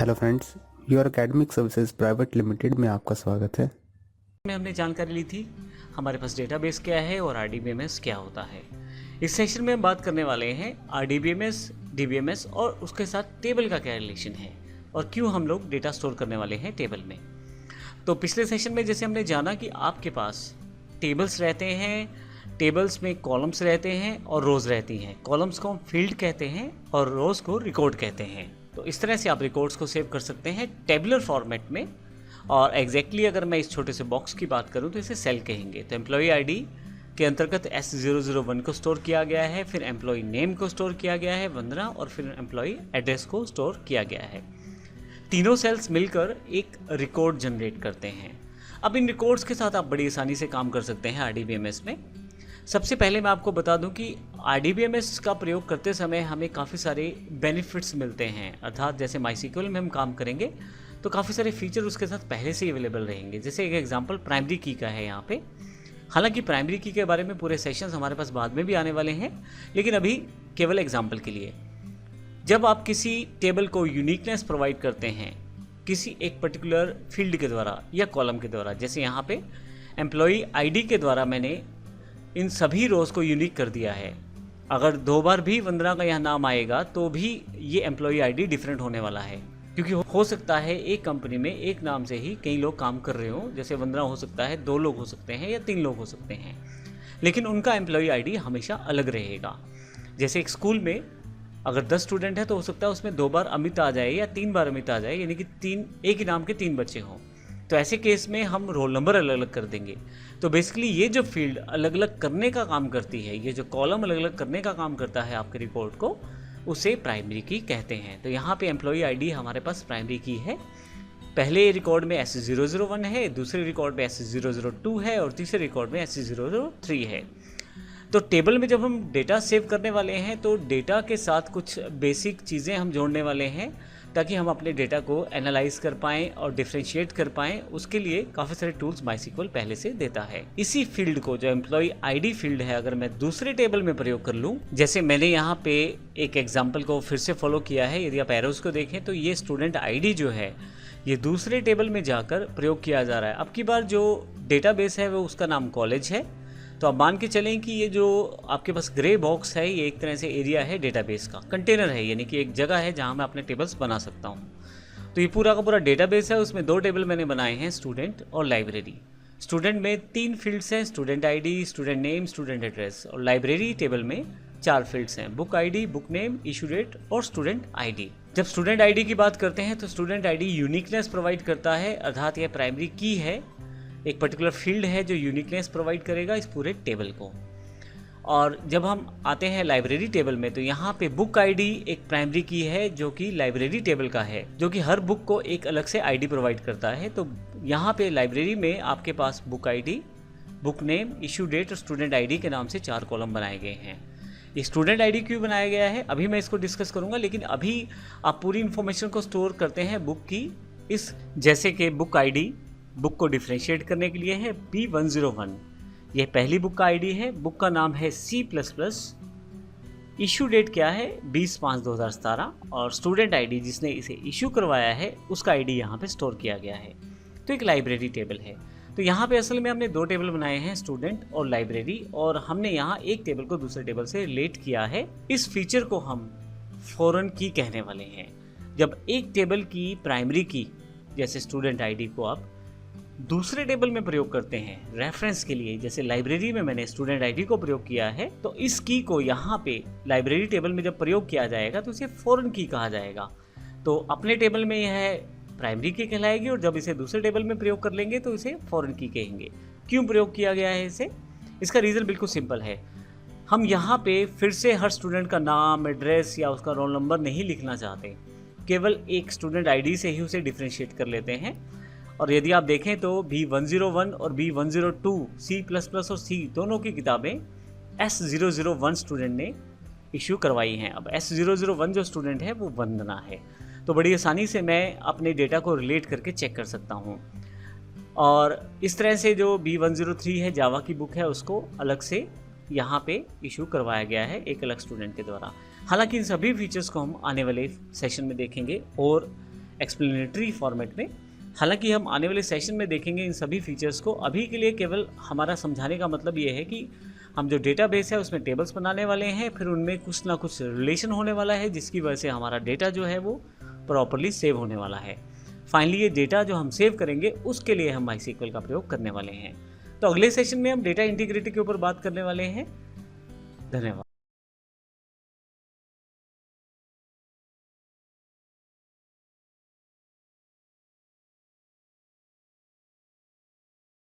Hello friends, your academic services private limited में आपका स्वागत है। में हमने जानकारी ली थी हमारे पास डेटाबेस क्या है और आरडीबीएमएस क्या होता है। इस सेशन में हम बात करने वाले हैं आरडीबीएमएस, डीबीएमएस और उसके साथ टेबल का क्या रिलेशन है और क्यों हम लोग डेटा स्टोर करने वाले हैं टेबल में। तो पिछले सेशन में जैसे हमने जाना कि आपके पास टेबल्स रहते हैं, टेबल्स में कॉलम्स रहते हैं और रोज़ रहती हैं। कॉलम्स को हम फील्ड कहते हैं और रोज़ को रिकॉर्ड कहते हैं। तो इस तरह से आप रिकॉर्ड्स को सेव कर सकते हैं टेबुलर फॉर्मेट में। और एग्जैक्टली अगर मैं इस छोटे से बॉक्स की बात करूं तो इसे सेल कहेंगे। तो एम्प्लॉई आईडी के अंतर्गत S001 को स्टोर किया गया है, फिर एम्प्लॉई नेम को स्टोर किया गया है 15 और फिर एम्प्लॉई एड्रेस को स्टोर किया गया है। तीनों सेल्स मिलकर एक रिकॉर्ड जनरेट करते हैं। अब इन रिकॉर्ड्स के साथ आप बड़ी आसानी से काम कर सकते हैं आरडीबीएमएस में। सबसे पहले मैं आपको बता दूं कि आरडीबीएमएस का प्रयोग करते समय हमें काफ़ी सारे बेनिफिट्स मिलते हैं। अर्थात जैसे माईसीक्वल में हम काम करेंगे तो काफ़ी सारे फीचर उसके साथ पहले से ही अवेलेबल रहेंगे। जैसे एक एग्जांपल प्राइमरी की का है यहाँ पे। हालांकि प्राइमरी की के बारे में पूरे सेशंस हमारे पास बाद में भी आने वाले हैं, लेकिन अभी केवल एग्जांपल के लिए। जब आप किसी टेबल को यूनिकनेस प्रोवाइड करते हैं किसी एक पर्टिकुलर फील्ड के द्वारा या कॉलम के द्वारा, जैसे यहाँ पे एम्प्लॉई आईडी के द्वारा मैंने इन सभी रोज़ को यूनिक कर दिया है। अगर 2 बार भी वंदना का यहाँ नाम आएगा तो भी ये एम्प्लॉई आईडी डिफरेंट होने वाला है, क्योंकि हो सकता है एक कंपनी में एक नाम से ही कई लोग काम कर रहे हों। जैसे वंदना हो सकता है 2 लोग हो सकते हैं या 3 लोग हो सकते हैं, लेकिन उनका एम्प्लॉई आईडी हमेशा अलग रहेगा। जैसे एक स्कूल में अगर 10 स्टूडेंट है तो हो सकता है उसमें 2 बार अमित आ जाए या 3 बार अमित आ जाए, यानी कि 3 एक ही नाम के 3 बच्चे हों। तो ऐसे केस में हम रोल नंबर अलग अलग कर देंगे। तो बेसिकली ये जो फील्ड अलग अलग करने का काम करती है, ये जो कॉलम अलग अलग करने का काम करता है आपके रिकॉर्ड को, उसे प्राइमरी की कहते हैं। तो यहाँ पे एम्प्लॉई आईडी हमारे पास प्राइमरी की है। पहले रिकॉर्ड में S001 है, दूसरे रिकॉर्ड में S002 है और तीसरे रिकॉर्ड में S003 है। तो टेबल में जब हम डेटा सेव करने वाले हैं तो डेटा के साथ कुछ बेसिक चीज़ें हम जोड़ने वाले हैं ताकि हम अपने डेटा को एनालाइज कर पाएँ और डिफ्रेंशिएट कर पाएँ। उसके लिए काफ़ी सारे टूल्स माईसीक्वल पहले से देता है। इसी फील्ड को, जो एम्प्लॉई आईडी फील्ड है, अगर मैं दूसरे टेबल में प्रयोग कर लूँ, जैसे मैंने यहाँ पे एक एग्जाम्पल को फिर से फॉलो किया है। यदि आप एरोज को देखें तो ये स्टूडेंट आईडी जो है ये दूसरे टेबल में जाकर प्रयोग किया जा रहा है। अब की बार जो डेटाबेस है वो उसका नाम कॉलेज है। तो आप मान के चलें कि ये जो आपके पास ग्रे बॉक्स है ये एक तरह से एरिया है डेटाबेस का, कंटेनर है, यानी कि एक जगह है जहां मैं अपने टेबल्स बना सकता हूं। तो ये पूरा का पूरा डेटाबेस है, उसमें 2 टेबल मैंने बनाए हैं, स्टूडेंट और लाइब्रेरी। स्टूडेंट में 3 फील्ड्स हैं, student ID, student name, student address. और लाइब्रेरी टेबल में 4 फील्ड्स हैं, book ID, book name, issue date और स्टूडेंट आईडी। जब स्टूडेंट आईडी की बात करते हैं तो स्टूडेंट आईडी यूनिकनेस प्रोवाइड करता है, अर्थात यह प्राइमरी की है, एक पर्टिकुलर फील्ड है जो यूनिकनेस प्रोवाइड करेगा इस पूरे टेबल को। और जब हम आते हैं लाइब्रेरी टेबल में तो यहाँ पे बुक आईडी एक प्राइमरी की है जो कि लाइब्रेरी टेबल का है, जो कि हर बुक को एक अलग से आईडी प्रोवाइड करता है। तो यहाँ पे लाइब्रेरी में आपके पास book ID, book name, issue date और स्टूडेंट आईडी के नाम से 4 कॉलम बनाए गए हैं। ये स्टूडेंट आईडी क्यों बनाया गया है अभी मैं इसको डिस्कस करूँगा, लेकिन अभी आप पूरी इन्फॉर्मेशन को स्टोर करते हैं बुक की इस, जैसे कि बुक आईडी बुक को डिफ्रेंशिएट करने के लिए है B101, यह पहली बुक का आईडी है। बुक का नाम है C++, इशू डेट क्या है 20/5/2017 और स्टूडेंट आईडी जिसने इसे इशू करवाया है उसका आईडी यहाँ पे स्टोर किया गया है। तो एक लाइब्रेरी टेबल है। तो यहाँ पे असल में हमने 2 टेबल बनाए हैं, स्टूडेंट और लाइब्रेरी, और हमने यहाँ एक टेबल को दूसरे टेबल से रिलेट किया है। इस फीचर को हम फॉरेन की कहने वाले हैं। जब एक टेबल की प्राइमरी की जैसे स्टूडेंट आईडी को आप दूसरे टेबल में प्रयोग करते हैं रेफरेंस के लिए, जैसे लाइब्रेरी में मैंने स्टूडेंट आईडी को प्रयोग किया है, तो इस की को यहाँ पे लाइब्रेरी टेबल में जब प्रयोग किया जाएगा तो इसे फॉरेन की कहा जाएगा। तो अपने टेबल में यह प्राइमरी की कहलाएगी और जब इसे दूसरे टेबल में प्रयोग कर लेंगे तो इसे फॉरेन की कहेंगे। क्यों प्रयोग किया गया है इसे? इसका रीज़न बिल्कुल सिंपल है। हम यहाँ पे फिर से हर स्टूडेंट का नाम, एड्रेस या उसका रोल नंबर नहीं लिखना चाहते, केवल एक स्टूडेंट आईडी से ही उसे डिफ्रेंशिएट कर लेते हैं। और यदि आप देखें तो B101 और B102 C++ और C दोनों की किताबें S001 स्टूडेंट ने इशू करवाई हैं। अब S001 जो स्टूडेंट है वो वंदना है। तो बड़ी आसानी से मैं अपने डेटा को रिलेट करके चेक कर सकता हूँ। और इस तरह से जो B103 है जावा की बुक है उसको अलग से यहाँ पे इशू करवाया गया है एक अलग स्टूडेंट के द्वारा। हालांकि इन सभी फीचर्स को हम आने वाले सेशन में देखेंगे और एक्सप्लेनेटरी फॉर्मेट में। हालांकि हम आने वाले सेशन में देखेंगे इन सभी फीचर्स को। अभी के लिए केवल हमारा समझाने का मतलब ये है कि हम जो डेटाबेस है उसमें टेबल्स बनाने वाले हैं, फिर उनमें कुछ ना कुछ रिलेशन होने वाला है जिसकी वजह से हमारा डेटा जो है वो प्रॉपरली सेव होने वाला है। फाइनली ये डेटा जो हम सेव करेंगे उसके लिए हम MySQL का प्रयोग करने वाले हैं। तो अगले सेशन में हम डेटा इंटीग्रिटी के ऊपर बात करने वाले हैं। धन्यवाद।